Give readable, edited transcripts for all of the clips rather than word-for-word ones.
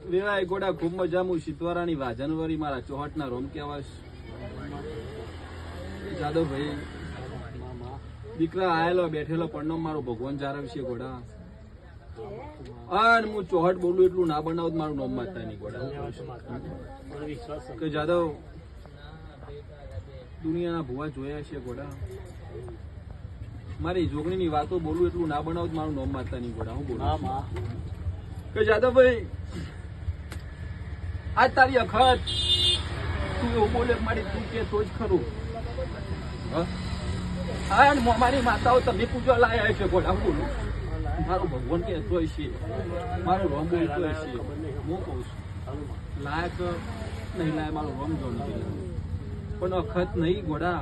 વેળાએ ગોડા ખૂબ મજામું શીતવારાની વાજનવરી મારા ચોહટના રોમ કેવાશ જાદવભાઈ દીકરા આયેલો બેઠેલો પડનો મારો ભગવાન જારવશે ગોડા અને હું ચોહટ બોલું એટલું ના બનાવું મારું નોમ માતા નહીં ગોડા કે જાદવ દુનિયાના ભુવા જોયા છે ગોડા મારી જોગણીની વાતો બોલું એટલું ના બનાવું મારું નોમ માતા નહીં ગોડા હું બોલું કે જાદવભાઈ આજ તારી અખત તું એવું બોલે મારી તું કે તો જ ખરું મારી માતાઓ તમે પૂજવા લાયા છે ગોડા હું બોલું મારું ભગવાન કે તો છે મારું રોમ બોલતો છે હું કહું છું લાયક નહીં લાય મારું રોમ જોડું પણ અખત નહીં ગોડા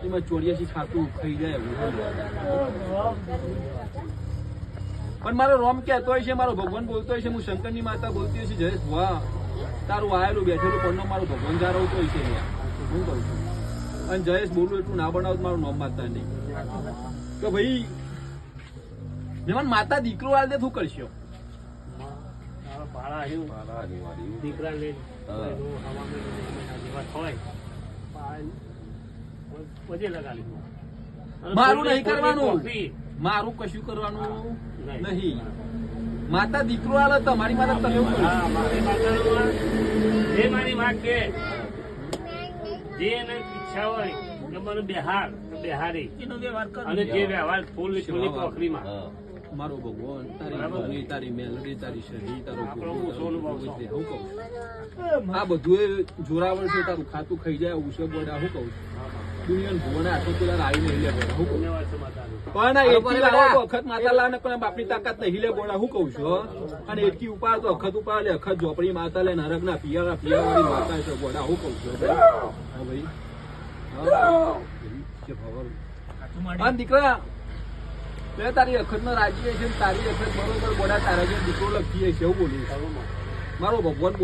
એમાં ચોર્યાસી ખાતું ખાઈ જાય પણ મારો રોમ કહેતો હોય છે મારો ભગવાન બોલતો હોય છે હું શંકરની માતા બોલતી હોય છે જયેશ વાહ તારું આવેલું બેઠેલું પણ મારું ભગવાન જારવતો હોય છે હું કહું છું અને જયેશ બોલું એટલું ના બનાવું મારું નોમ માતા નહીં તો ભાઈ જેમાં માતા દીકરો આલ દે શું કરશો મારું નહીં કરવાનું મારું કશું કરવાનું નહીં માતા દીકરો આલે તમારી માતા તમે એવું કરો જે મારી વાત કે જે એને ઈચ્છા હોય કે મને બિહારી અને જે વ્યવહાર ફૂલ કોકરીમાં મારો ભગવાન તારી તારી મેલડી તારી શરીર તારો આ બધું જોરાવર છે તારું ખાતું ખાઈ જાય ઉસે બોડા હું કહું દુનિયા ભુવન આટલો પેલા આવી નહીં લે બોડા હું કહું પણ અખત માતા લા ને પણ બાપની તાકાત નહીં લે બોડા હું કહું છું અને એટલી ઉપાડ તો અખત ઉપાડ લે અખત ઝોપડી માતા લે નરક ના પિયા વાળી માતા છે બોડા હું કહું છું ભાઈ દીકરા મેં તારી અખત નો રાજી છે તારી અખત બરોબર બોડા તારા જે દીકરો લખીએ છે એવું બોલ્યું મારો ભગવાન